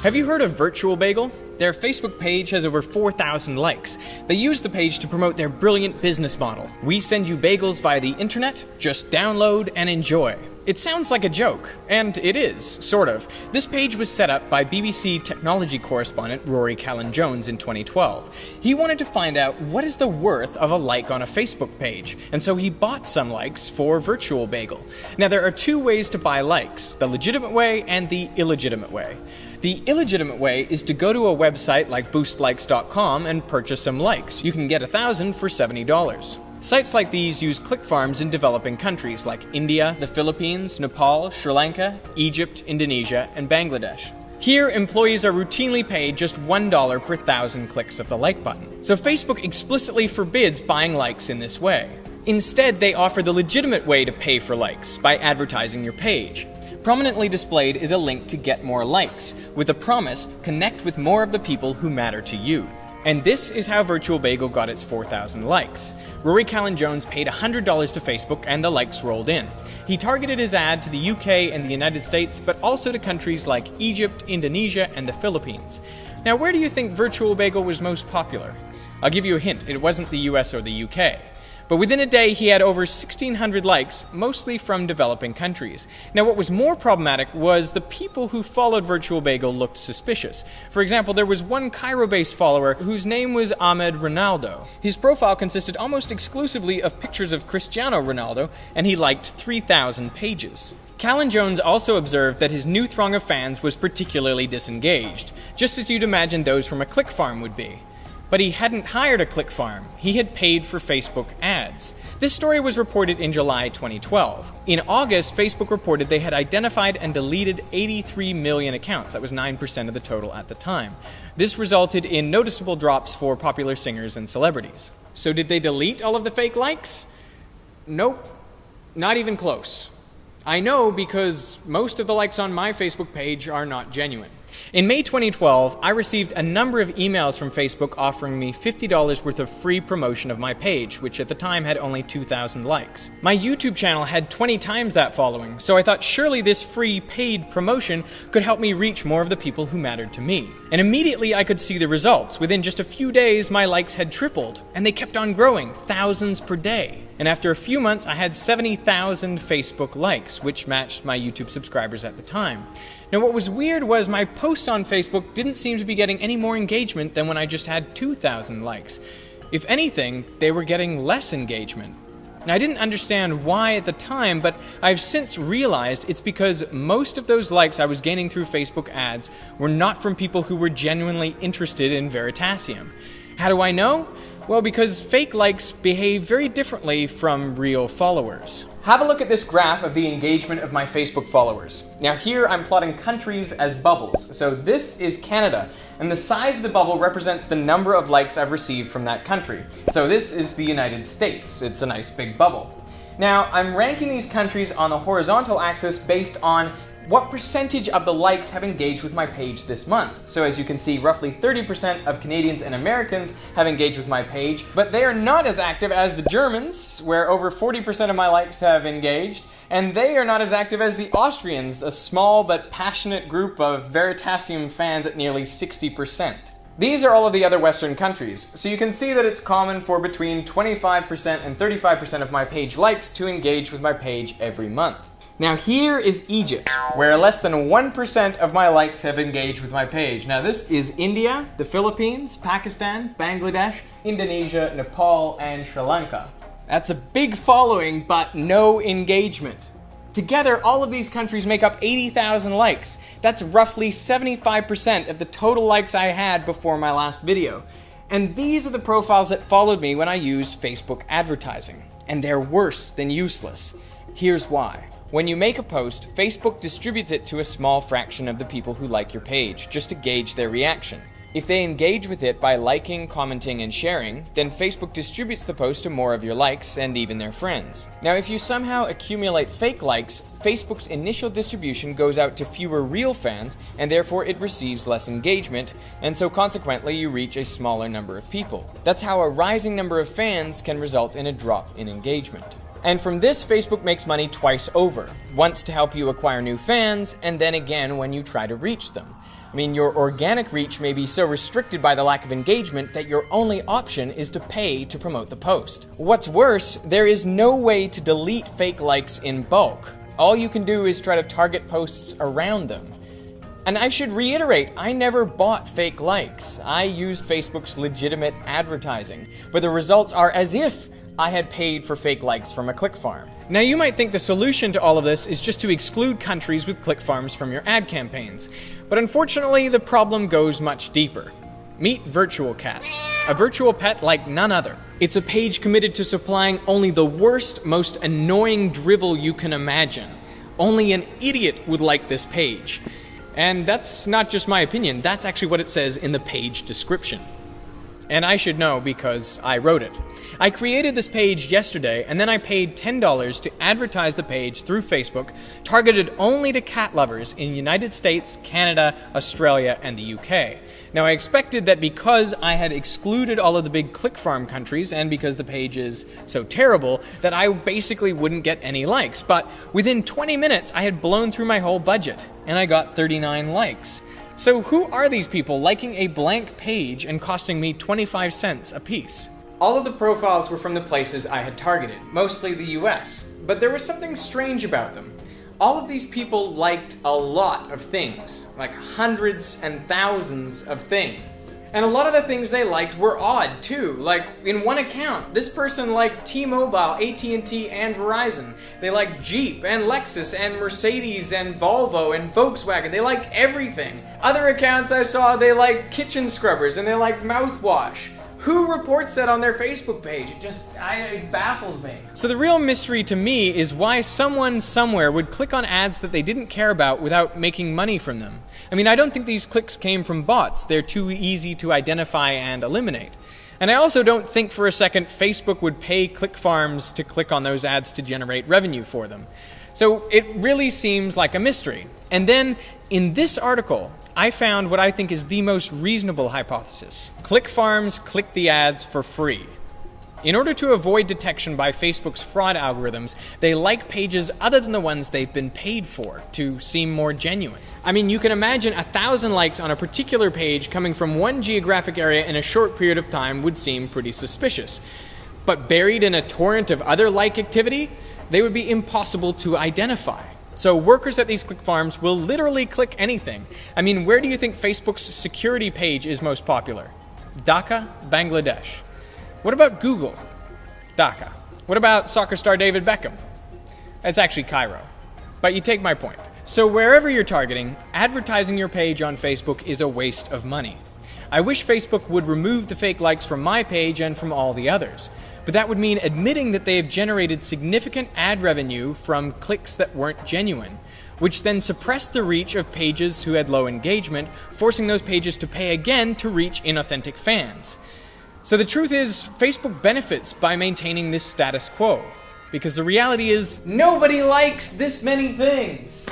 Have you heard of Virtual Bagel? Their Facebook page has over 4,000 likes. They use the page to promote their brilliant business model. We send you bagels via the internet, just download and enjoy. It sounds like a joke, and it is, sort of. This page was set up by BBC technology correspondent Rory Callan-Jones in 2012. He wanted to find out what is the worth of a like on a Facebook page, and so he bought some likes for Virtual Bagel. Now there are two ways to buy likes, the legitimate way and the illegitimate way. The illegitimate way is to go to a website like boostlikes.com and purchase some likes. You can get 1,000 for $70. Sites like these use click farms in developing countries like India, the Philippines, Nepal, Sri Lanka, Egypt, Indonesia, and Bangladesh. Here, employees are routinely paid just $1 per 1,000 clicks of the like button. So Facebook explicitly forbids buying likes in this way. Instead, they offer the legitimate way to pay for likes by advertising your page. Prominently displayed is a link to get more likes, with a promise, connect with more of the people who matter to you. And this is how Virtual Bagel got its 4,000 likes. Rory Callan-Jones paid $100 to Facebook and the likes rolled in. He targeted his ad to the UK and the United States, but also to countries like Egypt, Indonesia, and the Philippines. Now, where do you think Virtual Bagel was most popular? I'll give you a hint, it wasn't the US or the UK. But within a day, he had over 1,600 likes, mostly from developing countries. Now, what was more problematic was the people who followed Virtual Bagel looked suspicious. For example, there was one Cairo-based follower whose name was Ahmed Ronaldo. His profile consisted almost exclusively of pictures of Cristiano Ronaldo, and he liked 3,000 pages. Callan-Jones also observed that his new throng of fans was particularly disengaged, just as you'd imagine those from a click farm would be. But he hadn't hired a click farm. He had paid for Facebook ads. This story was reported in July 2012. In August, Facebook reported they had identified and deleted 83 million accounts. That was 9% of the total at the time. This resulted in noticeable drops for popular singers and celebrities. So did they delete all of the fake likes? Nope. Not even close. I know because most of the likes on my Facebook page are not genuine. In May 2012, I received a number of emails from Facebook offering me $50 worth of free promotion of my page, which at the time had only 2,000 likes. My YouTube channel had 20 times that following, so I thought surely this free paid promotion could help me reach more of the people who mattered to me. And immediately I could see the results. Within just a few days, my likes had tripled, and they kept on growing, thousands per day. And after a few months, I had 70,000 Facebook likes, which matched my YouTube subscribers at the time. Now, what was weird was my posts on Facebook didn't seem to be getting any more engagement than when I just had 2,000 likes. If anything, they were getting less engagement. Now, I didn't understand why at the time, but I've since realized it's because most of those likes I was gaining through Facebook ads were not from people who were genuinely interested in Veritasium. How do I know? Well, because fake likes behave very differently from real followers. Have a look at this graph of the engagement of my Facebook followers. Now here I'm plotting countries as bubbles. So this is Canada, and the size of the bubble represents the number of likes I've received from that country. So this is the United States. It's a nice big bubble. Now I'm ranking these countries on the horizontal axis based on what percentage of the likes have engaged with my page this month. So as you can see, roughly 30% of Canadians and Americans have engaged with my page, but they are not as active as the Germans, where over 40% of my likes have engaged, and they are not as active as the Austrians, a small but passionate group of Veritasium fans at nearly 60%. These are all of the other Western countries, so you can see that it's common for between 25% and 35% of my page likes to engage with my page every month. Now here is Egypt, where less than 1% of my likes have engaged with my page. Now this is India, the Philippines, Pakistan, Bangladesh, Indonesia, Nepal, and Sri Lanka. That's a big following, but no engagement. Together, all of these countries make up 80,000 likes. That's roughly 75% of the total likes I had before my last video. And these are the profiles that followed me when I used Facebook advertising. And they're worse than useless. Here's why. When you make a post, Facebook distributes it to a small fraction of the people who like your page, just to gauge their reaction. If they engage with it by liking, commenting, and sharing, then Facebook distributes the post to more of your likes and even their friends. Now, if you somehow accumulate fake likes, Facebook's initial distribution goes out to fewer real fans, and therefore it receives less engagement, and so consequently you reach a smaller number of people. That's how a rising number of fans can result in a drop in engagement. And from this, Facebook makes money twice over. Once to help you acquire new fans, and then again when you try to reach them. I mean, your organic reach may be so restricted by the lack of engagement that your only option is to pay to promote the post. What's worse, there is no way to delete fake likes in bulk. All you can do is try to target posts around them. And I should reiterate, I never bought fake likes. I used Facebook's legitimate advertising, but the results are as if I had paid for fake likes from a click farm. Now you might think the solution to all of this is just to exclude countries with click farms from your ad campaigns, but unfortunately the problem goes much deeper. Meet Virtual Cat, a virtual pet like none other. It's a page committed to supplying only the worst, most annoying drivel you can imagine. Only an idiot would like this page. And that's not just my opinion, that's actually what it says in the page description. And I should know because I wrote it. I created this page yesterday, and then I paid $10 to advertise the page through Facebook, targeted only to cat lovers in the United States, Canada, Australia, and the UK. Now, I expected that because I had excluded all of the big click farm countries, and because the page is so terrible, that I basically wouldn't get any likes. But within 20 minutes, I had blown through my whole budget, and I got 39 likes. So who are these people liking a blank page and costing me 25 cents a piece? All of the profiles were from the places I had targeted, mostly the US, but there was something strange about them. All of these people liked a lot of things, like hundreds and thousands of things. And a lot of the things they liked were odd too. Like in one account, this person liked T-Mobile, AT&T, and Verizon. They liked Jeep and Lexus and Mercedes and Volvo and Volkswagen. They liked everything. Other accounts I saw, they liked kitchen scrubbers and they liked mouthwash. Who reports that on their Facebook page? It baffles me. So the real mystery to me is why someone somewhere would click on ads that they didn't care about without making money from them. I mean, I don't think these clicks came from bots. They're too easy to identify and eliminate. And I also don't think for a second Facebook would pay click farms to click on those ads to generate revenue for them. So it really seems like a mystery. And then in this article, I found what I think is the most reasonable hypothesis. Click farms click the ads for free. In order to avoid detection by Facebook's fraud algorithms, they like pages other than the ones they've been paid for to seem more genuine. I mean, you can imagine 1,000 likes on a particular page coming from one geographic area in a short period of time would seem pretty suspicious. But buried in a torrent of other like activity, they would be impossible to identify. So workers at these click farms will literally click anything. I mean, where do you think Facebook's security page is most popular? Dhaka, Bangladesh. What about Google? Dhaka. What about soccer star David Beckham? It's actually Cairo. But you take my point. So wherever you're targeting, advertising your page on Facebook is a waste of money. I wish Facebook would remove the fake likes from my page and from all the others. But that would mean admitting that they have generated significant ad revenue from clicks that weren't genuine, which then suppressed the reach of pages who had low engagement, forcing those pages to pay again to reach inauthentic fans. So the truth is, Facebook benefits by maintaining this status quo, because the reality is, nobody likes this many things.